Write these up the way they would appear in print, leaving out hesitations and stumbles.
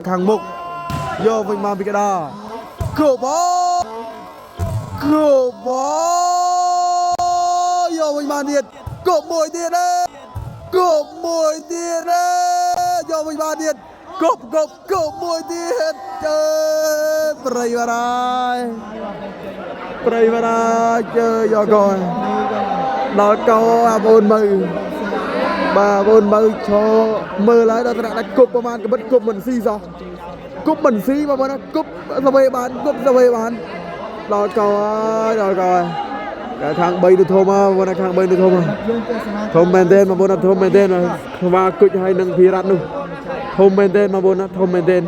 Hàng mục vô vinh mang bị cái đà cửa bó vô vinh mang điện cộp mùi điện đấy vô vinh mang điện cộp mùi điện chơi vào đây chơi vô coi nó câu bồn mừ bà bồn mừ cho mơ lái đó đã cụpประมาณ cái bất cụp mình xì sao cúp mình xí mà nó cúp ra về bán đòi cầu cái thằng bay được thôm mà cái thằng bay được thôm mà thôm men tên mà bọn nó thôm men tên mà và cứ hay nâng phi rát luôn thôm men tên mà bọn nó thôm men tên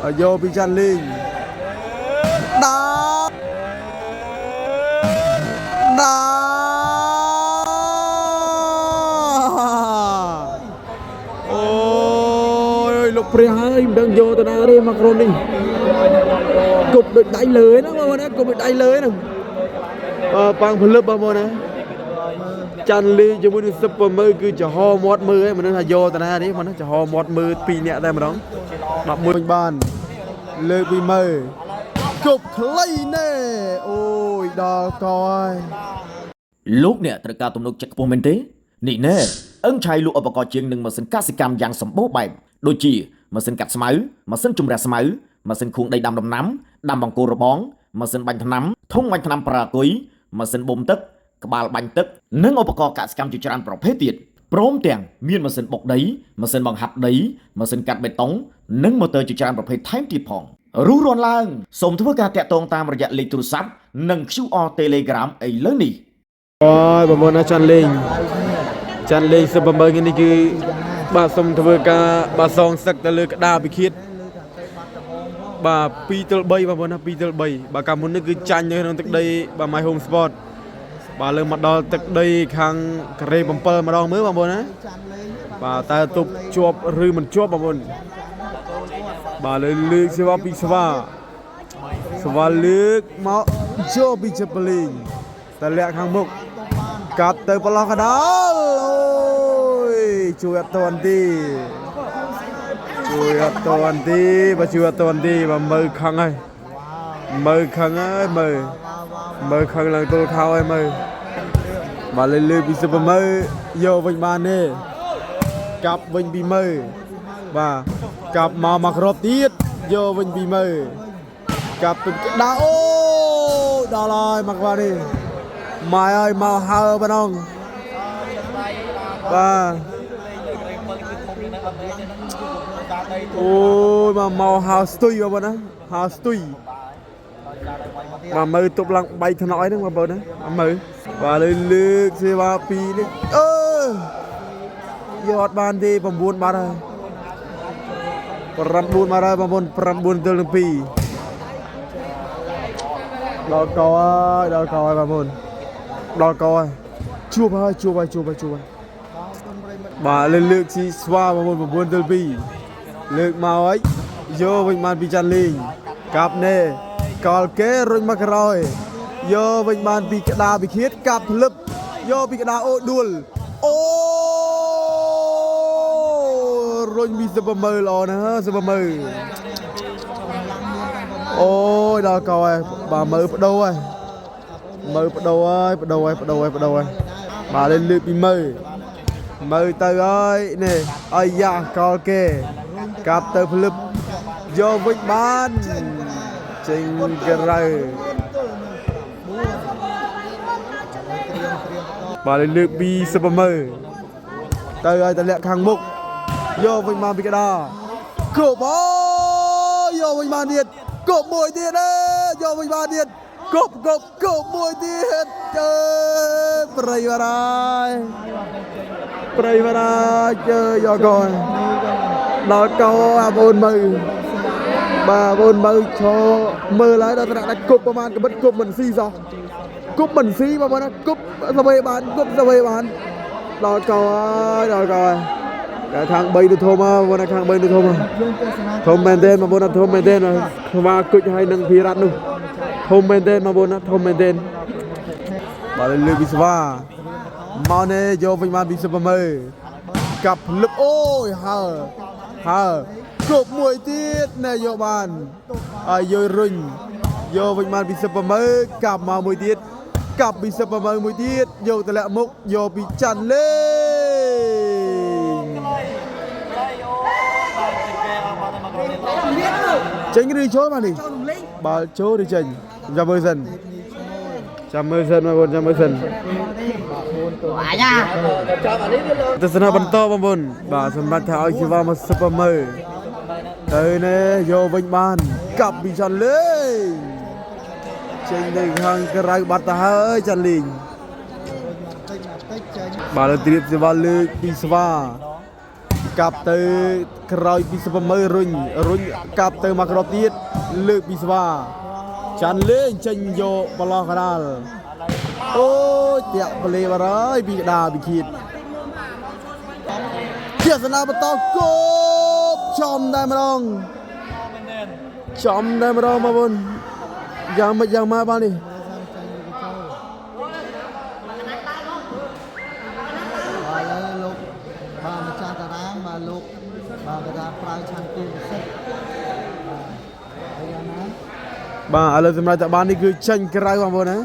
ở vô bị chăn linh đá lục pre hai đang vô từ đó đi Macron đi cục được đáy lưới đó mà cục được đáy lưới nè bằng phần lớp bao nè chăn ly cho muốn super mơ cứ cho ho mót mơ ấy mà nó là vô từ đó đi mà nó cho ho mót mơ pi nhẹ đây mà đóng đọc mưa bàn lơ pi mơ cục lấy nè ôi đò coi lúc nè tất cả tụi nó chắc mình thế nị nè ấn chạy lụa vào cò chiên nâng mà xin cắt xì cam giang sầm bố bài đôi chỉ mà xin cắt smáu mà xin chùm ra smáu mà xin khuôn đầy đầm nắm đầm bằng cô bón mà xin bánh nắm thông bánh nắm pra cối mà xin bông tức bà bánh tức nâng ô bạc cắt cam chụp tràn phết tiệt prom tiền miên mà xin bọc đấy mà xin bằng hạt đấy mà xin cắt bê tông nâng motor chụp tràn phết thái tiệt phong rú ròn lang sôm thứ cả tẹt tông tamระยะ lịch tu sắp nâng QR Telegram ấy lớn đi ôi bà muốn chăn lên super mơ cái này cứ bà xong thưa cả bà song sắc ta lừa cả đa bị khiết bà Peter Bay bà muốn Peter Bay bà cảm muốn nó cứ chanh như nó tức đây bà My Home Sport bà lừa mặt đo tức đây khang kề bumper mà đo mới bà muốn á bà ta tục chụp rư mình chụp bà muốn bà lừa xe ba pi sva lừa máu cho bị chụp lên ta lẹ khang mục cặp tới bà lo cả đó chui toàn đi và chui toàn đi và mơ khăng ơi mơ khăng là tôi khao ơi mơ mà lên lư bị super mơ vô vinh ban nè cặp vinh bị mơ và cặp màu mặc rộp tiết vô vinh bị mơ cặp đá ô đó rồi mặc vào đi mày ơi màu hao bên ông và ôi mà màu hào stui vào bên đó hào stui mà mơ tục lăng bay thằng nói đó mà bên đó mơ và lên lướt xe ba pi đi giọt ban đi bằng buôn ba rồi pram buôn mà ra bằng buôn từ lưng pi đo coi bằng buôn đo coi chua bay bà lên lược chi xoa vào một buôn tơ pi lược màu ấy vô vinh man pi chan linh cặp nè col kế rồi mắc rồi vô vinh man pi cái đà bị khiết cặp lấp vô pi cái đà ô đuôi ô rồi mi super mơ lò nè super mơ ôi đó coi bà mơ bắt đầu ơi bà lên lược pi mơ tơ ơi nè ơi da co kê cặp tơ flip vô vinh ban trình cái rồi bà lên lược bi super mơ tơ ơi tơ lẹ hàng mục vô vinh ban bị cái đà cửa bó vô vinh ban điện cộp mùi điện đấy vô vinh ban điện cộp mùi điện chơi vào đây chơi vô coi nó câu bồn mừ bà bồn mừ cho mơ lái đó đã cụpประมาณ cái bất cụp mình xì sao cúp mình xí mà nó cúp ra về bán đòi cầu cái thằng bay được thôm mà cái thằng bay được thôm mà thôm men tên mà bọn nó thôm men tên mà và cứ hay nâng phi rát luôn thôm men tên mà bọn nó thôm men tên bà lên lư bị sva mau nè vô vinh man bị super mơ cặp lực ôi hờ គប់មួយទៀតណែយកបានហើយយករុញយកវិញបានពីសឹកប្រមើកាប់មកមួយទៀតកាប់ពីសឹកប្រមើមួយទៀតយកតម្លាក់មុខយកពីច័ន្ទលេងចេញឬចូលមកនេះបាល់ចូលឬចេញចាំមើលសិនចាំមើលសិនបងប្អូនចាំមើលសិនទស្សនៈបន្តបងប្អូនបាទសម្រាប់ថាឲ្យជីវ៉ាមកសឹកប្រមើទៅណែយកវិញបានកាប់ពីច័ន្ទលេងចេញទៅខាងក្រៅបាត់ទៅហើយច័ន្ទលេងបាទលើត្រៀបសេវាលើកពីស្វាកាប់ទៅក្រោយពីសឹកប្រមើរុញកាប់ទៅមកក្របទៀតលើកពីស្វាច័ន្ទលេងចេញយកបលោះកដាលអូយតាក់ប្លេបារហើយពីកដាពីខៀតជាសនាបន្តគប់ចំតែម្ដងចំតែម្ដងបងប្អូនយ៉ាងម៉េចយ៉ាងម៉ាបាននេះបាទឥឡូវលោកបាទម្ចាស់តារាងបាទលោកបាទកដាប្រើឆាន់ទីពិសេសបាទយ៉ាងណាបាទឥឡូវសម្រាប់តាបាននេះគឺចេញក្រៅបងប្អូនណា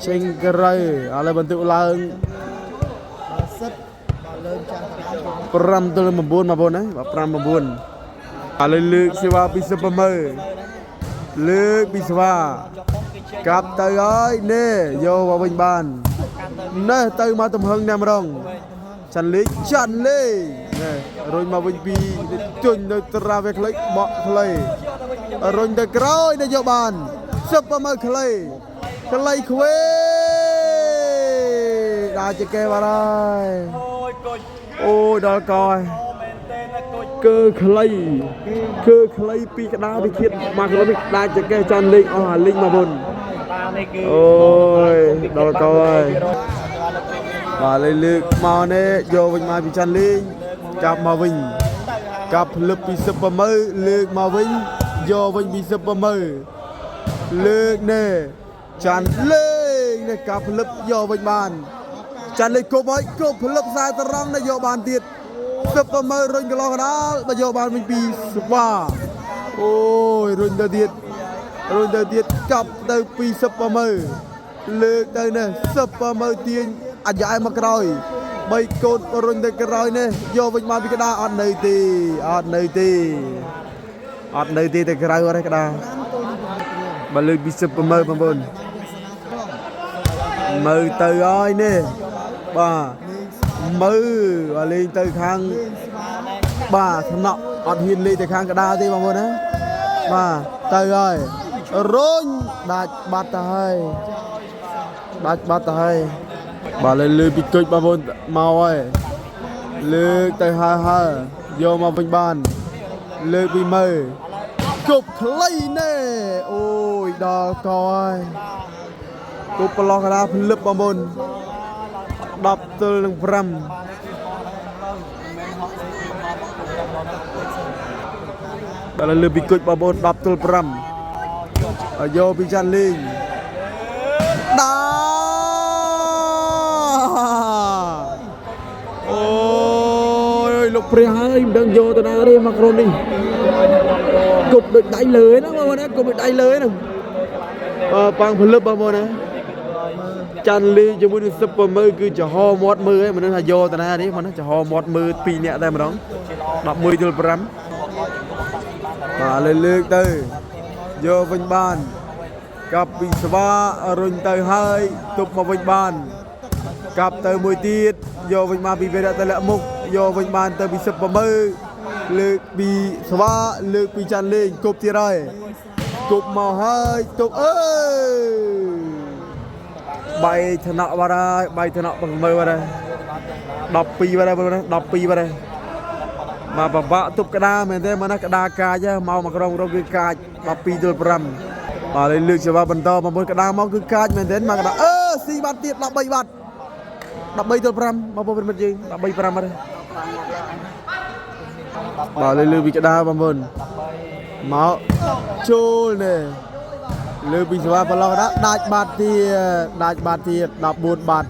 ចេញក្រៅឥឡូវបន្ទុកឡើងបាទសិតបាទលើម្ចាស់តារាង5-9បងប្អូនណាបាទ5-9ឥឡូវលើកសេវាពីសឹកប្រមើលើកពីស្វាកាប់ទៅហើយនេះយកមកវិញបាននេះទៅមកទំហឹងតែម្ដងច័ន្ទលេងនេះរុញមកវិញពីជញ្ញនៅត្រាវាខ្លីបក់ខ្លីរុញទៅក្រោយទៅយកបានសឹកប្រមើខ្លីខ្វេដល់ជាគេបាត់ហើយអូយដល់កហើយគឺខ្លីពីក្តារវិធិតមកគ្រូនេះដាច់ចកេះច័ន្ទលេងអស់អាលីងមកមុនអូយដល់កហើយបាទលើកមកនេះយកវិញមកពីច័ន្ទលេងចាប់មកវិញកាប់ភ្លឹបពីសឹកប្រមើលើកមកវិញយកវិញពីសឹកប្រមើលើកនេះច័ន្ទលេងនេះកាប់ភ្លឹបយកវិញបានច័ន្ទលេងគប់ហើយគប់ភ្លឹបខ្សែត្រង់នេះយកបានទៀតសឹកប្រមើរុញកន្លងកដាលបើយកបានវិញពីស្វាអូយរុញទៅទៀតកាប់ទៅពីសឹកប្រមើលើកទៅនេះសឹកប្រមើទាញអាយ៉ែមកក្រោយ3កូនរុញទៅក្រោយនេះយកវិញមកពីក្តារអត់នៅទេទៅក្រៅអត់ទេក្តារបើលើកពីសឹកប្រមើបងប្អូនមើលទៅហើយនេះបាទមើលលេងទៅខាងបាទថ្នាក់អត់ហ៊ានលេងទៅខាងកដាលទេបងប្អូនណាបាទទៅហើយរុញដាច់បាត់ទៅហើយបាទលើពីគុជបងប្អូនមកហើយលើកទៅហើយយកមកវិញបានលើកពីមើលគប់ខ្លីណែអូយដល់កហើយគប់ប្រឡោះកដាលភ្លឹបបងប្អូន10-5ដល់លើពីគុជបងប្អូន10-5យកពីច័ន្ទលេងដាអូយលោកព្រះហើយមិនដឹងយកទៅណាទេមកក្រុមនេះគប់ដូចដៃលើណាបងប្អូនណាគប់ដូចដៃលើហ្នឹងប៉ាំងភ្លឹបបងប្អូនណាច័ន្ទលេងជាមួយនឹងសឹកប្រមើគឺចំហមាត់មើលឯងមិនដឹងថាយកទៅណាទេបងណាចំហមាត់មើល2នាក់តែម្ដង11-5បាទលើកទៅយកវិញបានកាប់ពីស្វារុញទៅហើយទប់មកវិញបានកាប់ទៅមួយទៀតយកវិញមកពីវេរៈតលាក់មុខយកវិញបានទៅពីសឹកប្រមើលើកពីស្វាលើកពីច័ន្ទលេងគប់ទៀតហើយគប់មកហើយទប់អើយបាយថ្នាក់បាត់ហើយបាយថ្នាក់ប្រមើបាត់ហើយ12បាត់ហើយបងប្អូនណា12បាត់ហើយមកបបាក់ទប់ក្តារមែនទេមកណាក្តារកាចមកក្រុមគឺកាច12-5បាទលើកសេវាបន្តបងប្អូនក្តារមកគឺកាចមែនទេមកក្តារស៊ីបាត់ទៀត13បាត់13-5បងប្អូនមិត្តយើង13-5បាត់ហើយបាទលើកពីក្តារបងប្អូនមកចូលនេះលើពីសេវាប្រឡងដាច់បាត់ទៀត14បាត់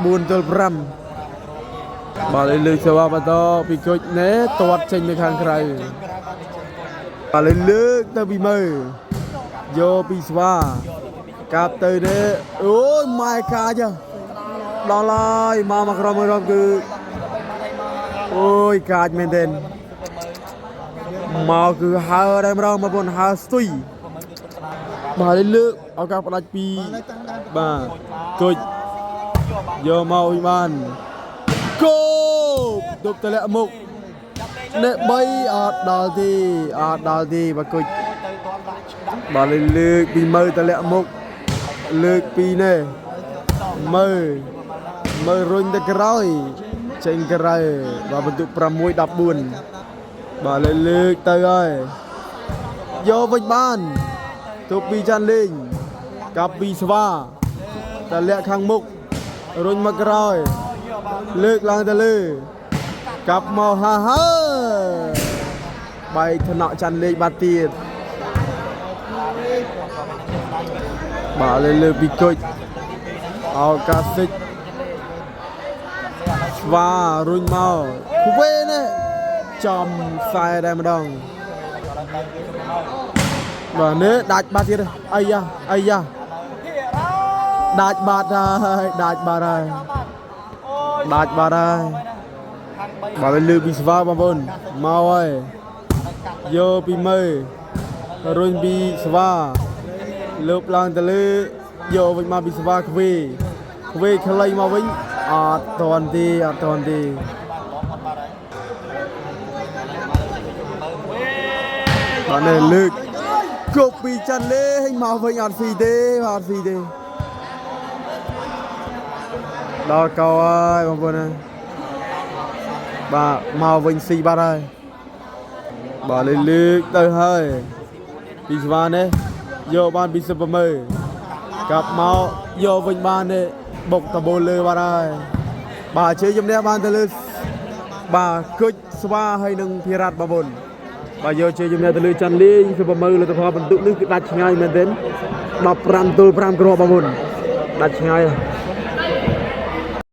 14-5 បាទលើកសេវាបន្តពីគុជណែទាត់ចេញទៅខាងក្រៅបាទលើកទៅពីមើយកពីស្វាកាប់ទៅនេះអូយម៉ែកាចដល់ហើយមកក្រមរំគឺអូយកាចមែនទេមកគឺហើតែម្ដងបងប្អូនហើស្ទុយបាទលើកឱកាសផ្ដាច់ពីបាទគុជយកមកវិញបានគោទប់តលាក់មុខនេះ3អត់ដល់ទីបាទគុជបាទលើកពីមើតលាក់មុខលើកពីនេះមើរុញទៅក្រោយចេញក្រៅបាទបន្ទុក6-14បាទលើកទៅហើយយកវិញបានទប់ពីចាន់លេងកាប់ពីស្វាតលាក់ខាងមុខរុញមកក្រោយលើកឡើងទៅលើកាប់មកហើបែកថ្នាក់ចាន់លេងបាត់ទៀតបាទលើពីគុជឱកាសសិចស្វារុញមកគវេនេះចំខ្សែតែម្ដងបាទនេះដាច់បាត់ទៀតអាយ៉ាដាច់បាត់ហើយបាទលើពីស្វាបងប្អូនមកហើយយកពីមើរុញពីស្វាលើកឡើងទៅលើយកវិញមកពីស្វាខ្វេខ្លីមកវិញអត់តន់ទេបាទនេះលើកគប់ពីចាន់លេងមកវិញអត់ស៊ីទេដល់កោហើយបងប្អូនណាបាទមកវិញស៊ីបាត់ហើយបាទលើកទៅហើយពីស្វានេះយកបានពីសុបមើកាប់មកយកវិញបានទេបុកតបូលលើបាត់ហើយបាទជ័យជំនះបានទៅលើបាទគុជស្វាហើយនឹងភិរតបងប្អូនបាទយកជ័យជំនះទៅលើចាន់លេងសុបមើលទ្ធផលបន្ទុកនេះគឺដាច់ឆ្ងាយមែនទែន15-5គ្រាប់បងប្អូនដាច់ឆ្ងាយ